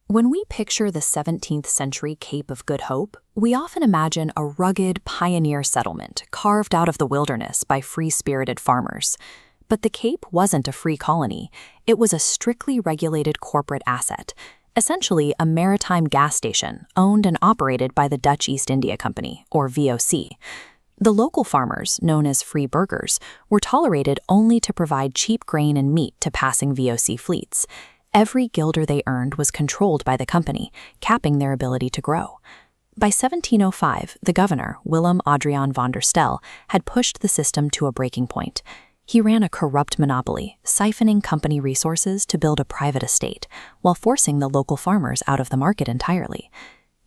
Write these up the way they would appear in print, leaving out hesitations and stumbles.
When we picture the 17th century Cape of Good Hope, we often imagine a rugged pioneer settlement carved out of the wilderness by free-spirited farmers. But the Cape wasn't a free colony. It was a strictly regulated corporate asset, essentially a maritime gas station owned and operated by the Dutch East India Company, or VOC. The local farmers, known as free burghers, were tolerated only to provide cheap grain and meat to passing VOC fleets. Every guilder they earned was controlled by the company, capping their ability to grow. By 1705, the governor, Willem Adriaan van der Stel, had pushed the system to a breaking point. He ran a corrupt monopoly, siphoning company resources to build a private estate, while forcing the local farmers out of the market entirely.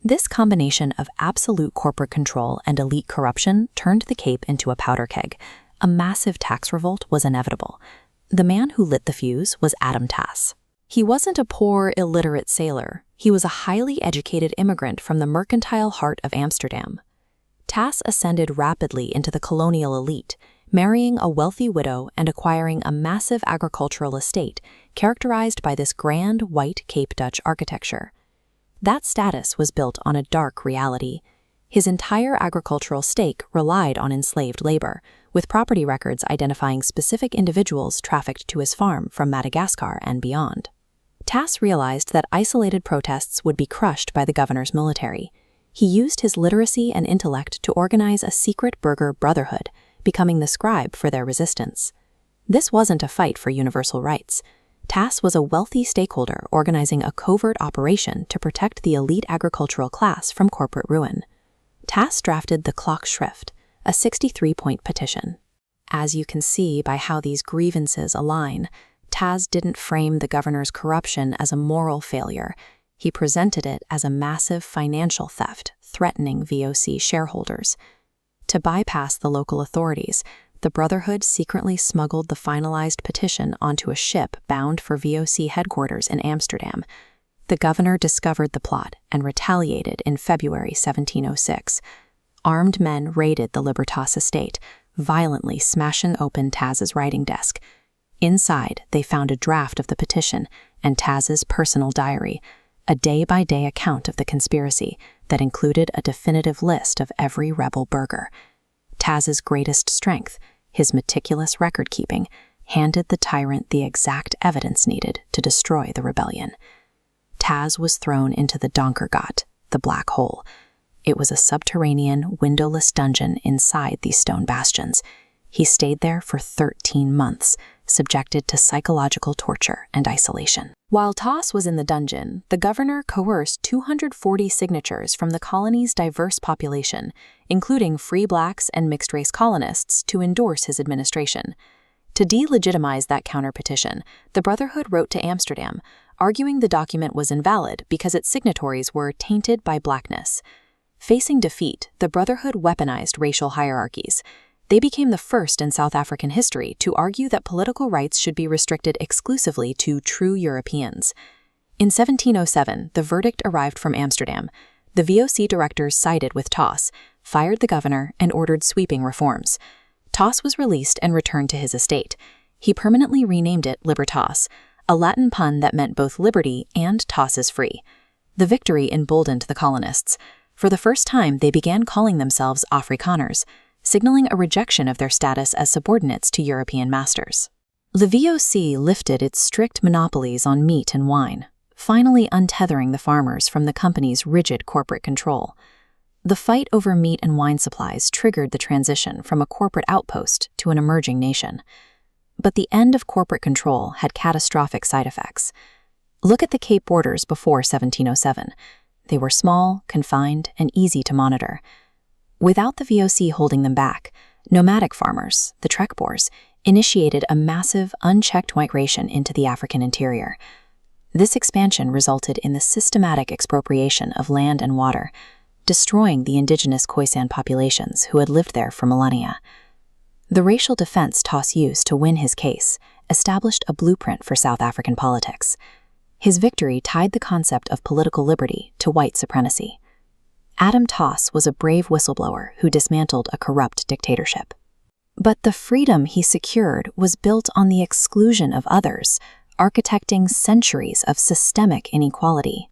This combination of absolute corporate control and elite corruption turned the Cape into a powder keg. A massive tax revolt was inevitable. The man who lit the fuse was Adam Tas. He wasn't a poor, illiterate sailor. He was a highly educated immigrant from the mercantile heart of Amsterdam. Tas ascended rapidly into the colonial elite, marrying a wealthy widow and acquiring a massive agricultural estate characterized by this grand white Cape Dutch architecture. That status was built on a dark reality. His entire agricultural stake relied on enslaved labor, with property records identifying specific individuals trafficked to his farm from Madagascar and beyond. Tas realized that isolated protests would be crushed by the governor's military. He used his literacy and intellect to organize a secret burgher brotherhood, becoming the scribe for their resistance. This wasn't a fight for universal rights. Tas was a wealthy stakeholder organizing a covert operation to protect the elite agricultural class from corporate ruin. Tas drafted the Klokschrift, a 63-point petition. As you can see by how these grievances align, Tas didn't frame the governor's corruption as a moral failure. He presented it as a massive financial theft, threatening VOC shareholders. To bypass the local authorities, the Brotherhood secretly smuggled the finalized petition onto a ship bound for VOC headquarters in Amsterdam. The governor discovered the plot and retaliated in February 1706. Armed men raided the Libertas estate, violently smashing open Tas's writing desk. Inside, they found a draft of the petition and Tas's personal diary, a day-by-day account of the conspiracy that included a definitive list of every rebel burgher. Tas's greatest strength, his meticulous record-keeping, handed the tyrant the exact evidence needed to destroy the rebellion. Tas was thrown into the Donker Gat, the black hole. It was a subterranean, windowless dungeon inside these stone bastions. He stayed there for 13 months, subjected to psychological torture and isolation. While Tas was in the dungeon, the governor coerced 240 signatures from the colony's diverse population, including free blacks and mixed-race colonists, to endorse his administration. To delegitimize that counter-petition, the Brotherhood wrote to Amsterdam, arguing the document was invalid because its signatories were tainted by blackness. Facing defeat, the Brotherhood weaponized racial hierarchies. They became the first in South African history to argue that political rights should be restricted exclusively to true Europeans. In 1707, the verdict arrived from Amsterdam. The VOC directors sided with Tas, fired the governor, and ordered sweeping reforms. Tas was released and returned to his estate. He permanently renamed it Libertas, a Latin pun that meant both liberty and Tas is free. The victory emboldened the colonists. For the first time, they began calling themselves Afrikaners, signaling a rejection of their status as subordinates to European masters. The VOC lifted its strict monopolies on meat and wine, finally untethering the farmers from the company's rigid corporate control. The fight over meat and wine supplies triggered the transition from a corporate outpost to an emerging nation. But the end of corporate control had catastrophic side effects. Look at the Cape borders before 1707. They were small, confined, and easy to monitor. Without the VOC holding them back, nomadic farmers, the Trekboers, initiated a massive, unchecked migration into the African interior. This expansion resulted in the systematic expropriation of land and water, destroying the indigenous Khoisan populations who had lived there for millennia. The racial defense Tas used to win his case established a blueprint for South African politics. His victory tied the concept of political liberty to white supremacy. Adam Tas was a brave whistleblower who dismantled a corrupt dictatorship. But the freedom he secured was built on the exclusion of others, architecting centuries of systemic inequality.